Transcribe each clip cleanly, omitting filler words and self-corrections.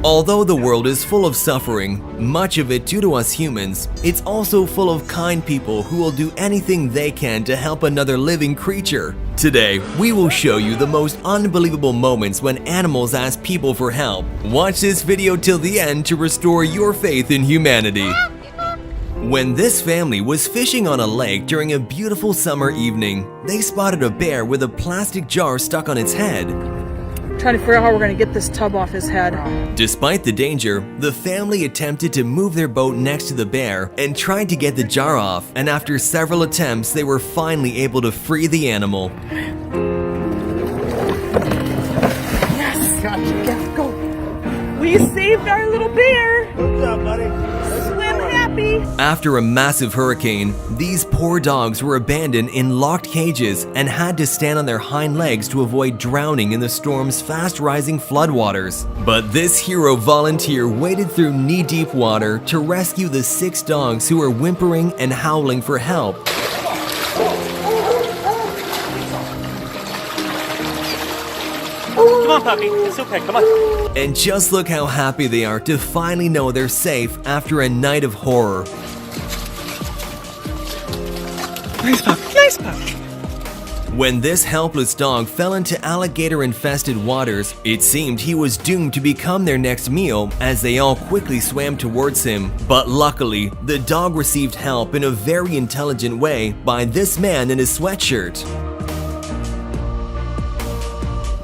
Although the world is full of suffering, much of it due to us humans, it's also full of kind people who will do anything they can to help another living creature. Today, we will show you the most unbelievable moments when animals ask people for help. Watch this video till the end to restore your faith in humanity. When this family was fishing on a lake during a beautiful summer evening, they spotted a bear with a plastic jar stuck on its head. Trying to figure out how we're going to get this tub off his head. Despite the danger, the family attempted to move their boat next to the bear and tried to get the jar off, and after several attempts, they were finally able to free the animal. Yes! Gotcha. Go! We saved our little bear! Good job, buddy. Swim happy! After a massive hurricane, these poor dogs were abandoned in locked cages and had to stand on their hind legs to avoid drowning in the storm's fast-rising floodwaters. But this hero volunteer waded through knee-deep water to rescue the 6 dogs who were whimpering and howling for help. Come on, puppy. It's okay. Come on. And just look how happy they are to finally know they're safe after a night of horror. Nice puppy, nice puppy. When this helpless dog fell into alligator-infested waters, it seemed he was doomed to become their next meal as they all quickly swam towards him. But luckily, the dog received help in a very intelligent way by this man in his sweatshirt.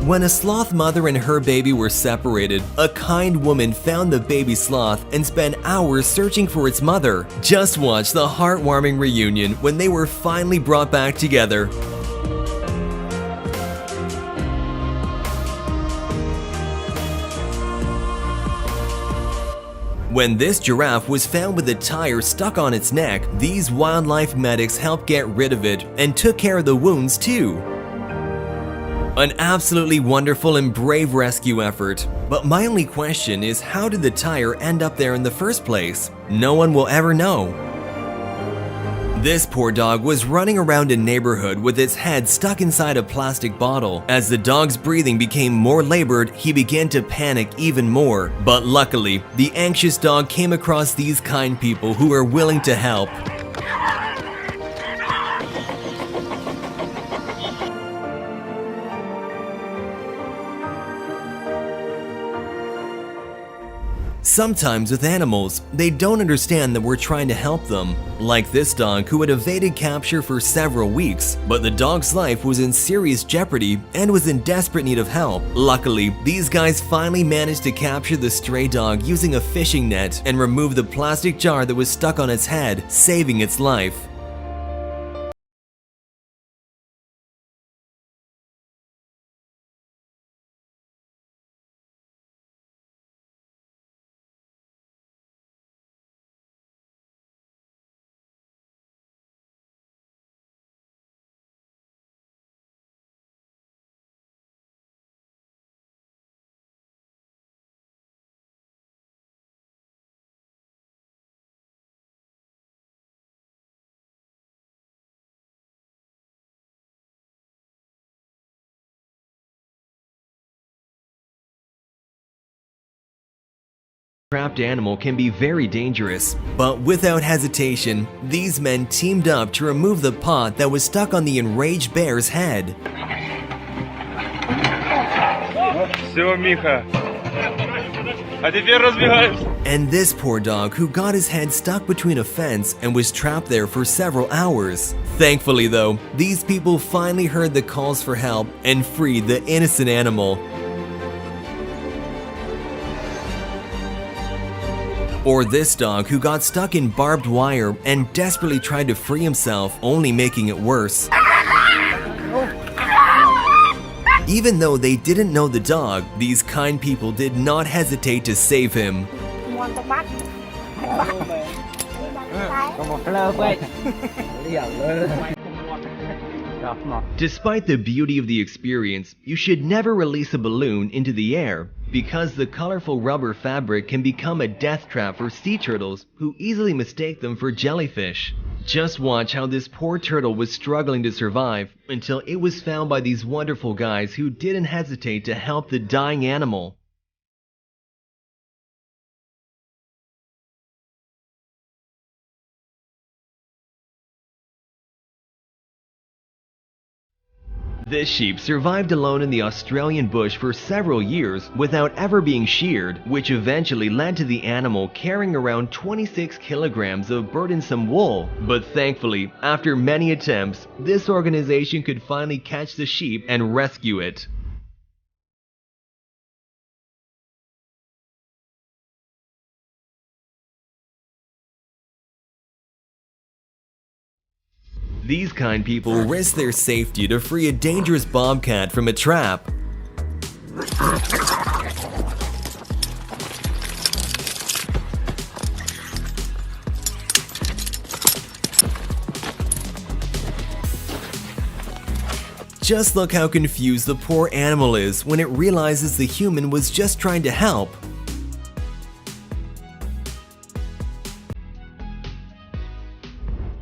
When a sloth mother and her baby were separated, a kind woman found the baby sloth and spent hours searching for its mother. Just watch the heartwarming reunion when they were finally brought back together. When this giraffe was found with a tire stuck on its neck, these wildlife medics helped get rid of it and took care of the wounds too. An absolutely wonderful and brave rescue effort. But my only question is, how did the tire end up there in the first place? No one will ever know. This poor dog was running around a neighborhood with its head stuck inside a plastic bottle. As the dog's breathing became more labored, he began to panic even more. But luckily, the anxious dog came across these kind people who were willing to help. Sometimes with animals, they don't understand that we're trying to help them. Like this dog who had evaded capture for several weeks, but the dog's life was in serious jeopardy and was in desperate need of help. Luckily, these guys finally managed to capture the stray dog using a fishing net and remove the plastic jar that was stuck on its head, saving its life. Trapped animal can be very dangerous, but without hesitation, these men teamed up to remove the pot that was stuck on the enraged bear's head. Все, Миха. А теперь разбегаемся. And this poor dog who got his head stuck between a fence and was trapped there for several hours. Thankfully though, these people finally heard the calls for help and freed the innocent animal. Or this dog who got stuck in barbed wire and desperately tried to free himself, only making it worse. Even though they didn't know the dog, these kind people did not hesitate to save him. Despite the beauty of the experience, you should never release a balloon into the air, because the colorful rubber fabric can become a death trap for sea turtles who easily mistake them for jellyfish. Just watch how this poor turtle was struggling to survive until it was found by these wonderful guys who didn't hesitate to help the dying animal. This sheep survived alone in the Australian bush for several years without ever being sheared, which eventually led to the animal carrying around 26 kilograms of burdensome wool. But thankfully, after many attempts, this organization could finally catch the sheep and rescue it. These kind people risk their safety to free a dangerous bobcat from a trap. Just look how confused the poor animal is when it realizes the human was just trying to help.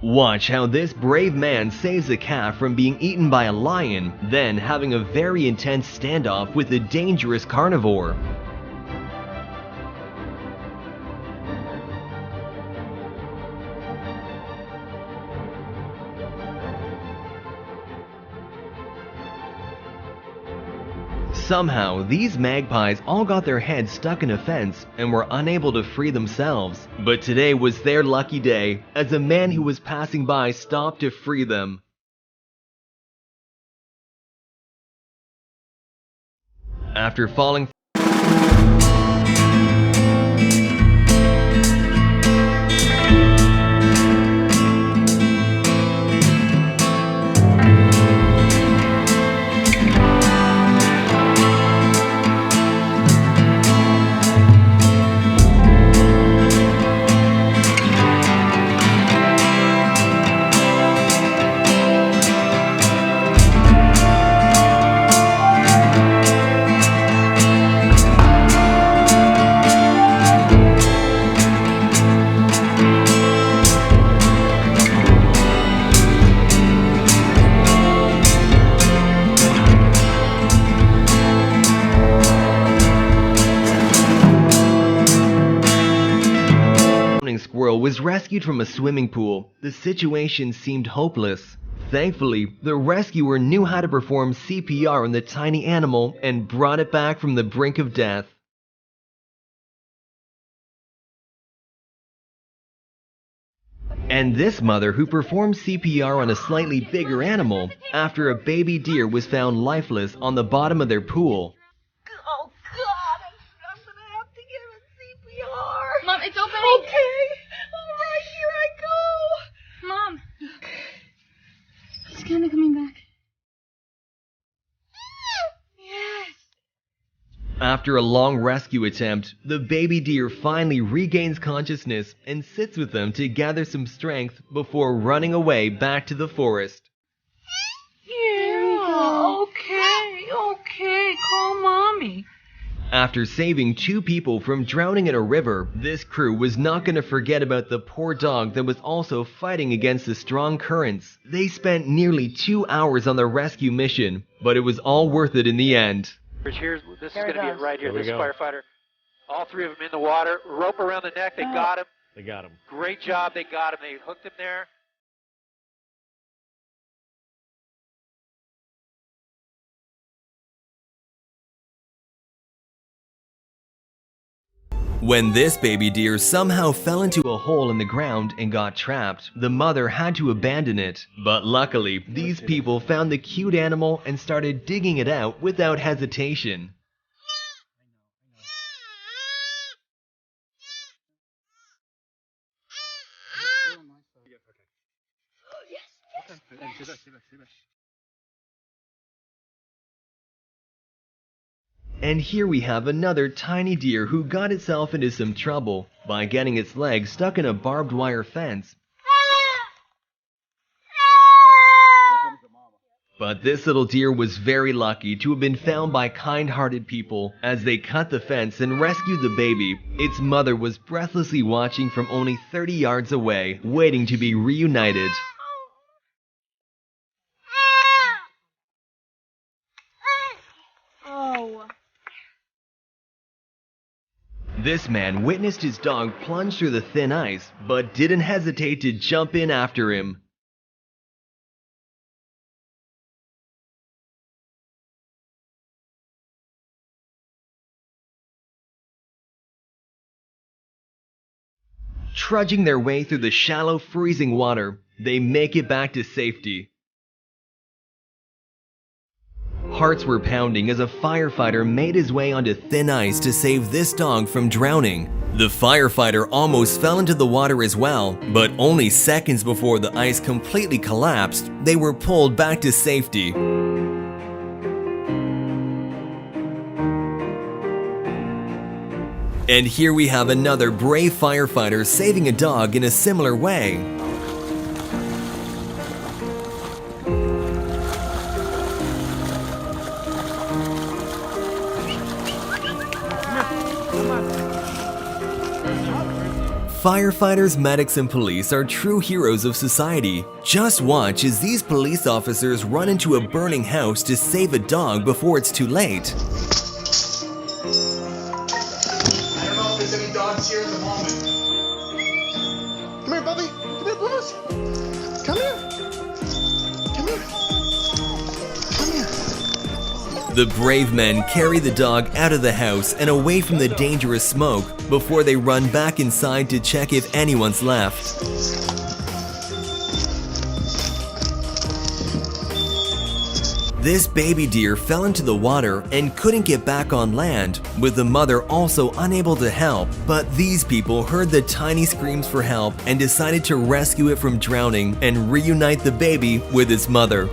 Watch how this brave man saves a calf from being eaten by a lion, then having a very intense standoff with a dangerous carnivore. Somehow, these magpies all got their heads stuck in a fence and were unable to free themselves. But today was their lucky day, as a man who was passing by stopped to free them. After falling squirrel was rescued from a swimming pool, the situation seemed hopeless. Thankfully, the rescuer knew how to perform CPR on the tiny animal and brought it back from the brink of death. And this mother who performed CPR on a slightly bigger animal after a baby deer was found lifeless on the bottom of their pool. Oh God, I'm gonna have to give it CPR. Mom, it's opening. Okay. All right, here I go. Mom. Is Canada coming back? Yes. After a long rescue attempt, the baby deer finally regains consciousness and sits with them to gather some strength before running away back to the forest. Yeah, okay, call mommy. After saving 2 people from drowning in a river, this crew was not going to forget about the poor dog that was also fighting against the strong currents. They spent nearly 2 hours on the rescue mission, but it was all worth it in the end. Here's, this is going to be it right here, this firefighter. All 3 of them in the water, rope around the neck, they got him. They got him. Great job, they got him, they hooked him there. When this baby deer somehow fell into a hole in the ground and got trapped, the mother had to abandon it. But luckily, these people found the cute animal and started digging it out without hesitation. And here we have another tiny deer who got itself into some trouble by getting its leg stuck in a barbed wire fence. But this little deer was very lucky to have been found by kind-hearted people. As they cut the fence and rescued the baby, its mother was breathlessly watching from only 30 yards away, waiting to be reunited. Oh. This man witnessed his dog plunge through the thin ice, but didn't hesitate to jump in after him. Trudging their way through the shallow, freezing water, they make it back to safety. Hearts were pounding as a firefighter made his way onto thin ice to save this dog from drowning. The firefighter almost fell into the water as well, but only seconds before the ice completely collapsed, they were pulled back to safety. And here we have another brave firefighter saving a dog in a similar way. Firefighters, medics, and police are true heroes of society. Just watch as these police officers run into a burning house to save a dog before it's too late. I don't know if there's any dogs here at the moment. Come here, Bubby. Come here, Bruce. Come here. Come here. Come here. The brave men carry the dog out of the house and away from the dangerous smoke before they run back inside to check if anyone's left. This baby deer fell into the water and couldn't get back on land, with the mother also unable to help. But these people heard the tiny screams for help and decided to rescue it from drowning and reunite the baby with its mother.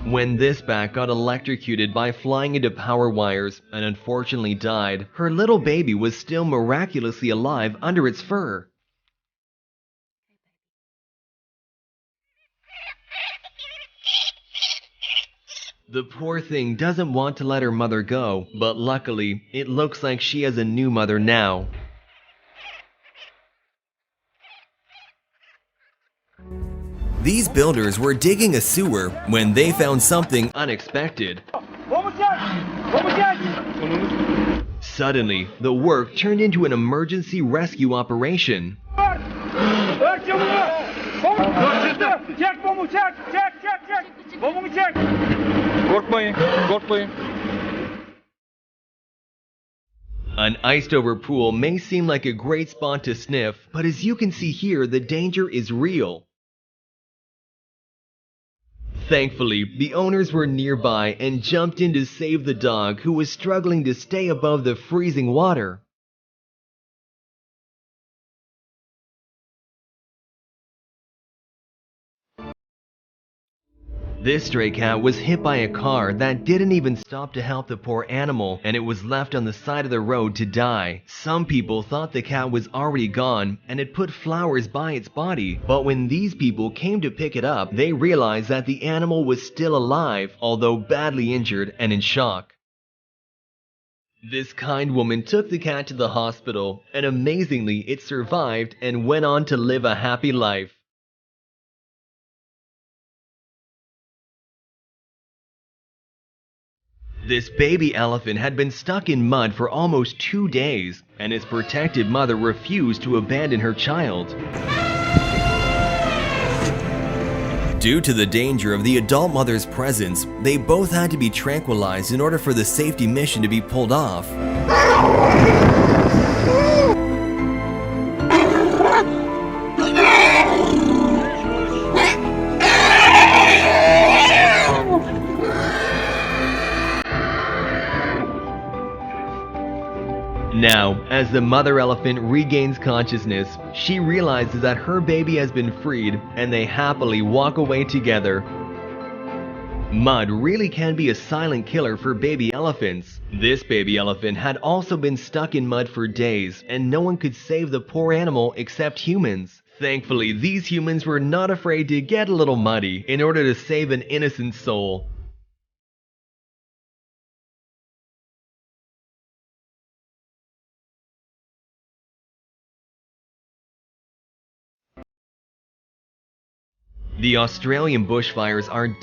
When this bat got electrocuted by flying into power wires and unfortunately died, her little baby was still miraculously alive under its fur. The poor thing doesn't want to let her mother go, but luckily, it looks like she has a new mother now. These builders were digging a sewer when they found something unexpected. Suddenly, the work turned into an emergency rescue operation. An iced-over pool may seem like a great spot to sniff, but as you can see here, the danger is real. Thankfully, the owners were nearby and jumped in to save the dog, who was struggling to stay above the freezing water. This stray cat was hit by a car that didn't even stop to help the poor animal, and it was left on the side of the road to die. Some people thought the cat was already gone and had put flowers by its body, but when these people came to pick it up, they realized that the animal was still alive, although badly injured and in shock. This kind woman took the cat to the hospital, and amazingly, it survived and went on to live a happy life. This baby elephant had been stuck in mud for almost 2 days, and its protective mother refused to abandon her child. Due to the danger of the adult mother's presence, they both had to be tranquilized in order for the safety mission to be pulled off. Now, as the mother elephant regains consciousness, she realizes that her baby has been freed, and they happily walk away together. Mud really can be a silent killer for baby elephants. This baby elephant had also been stuck in mud for days, and no one could save the poor animal except humans. Thankfully, these humans were not afraid to get a little muddy in order to save an innocent soul. The Australian bushfires are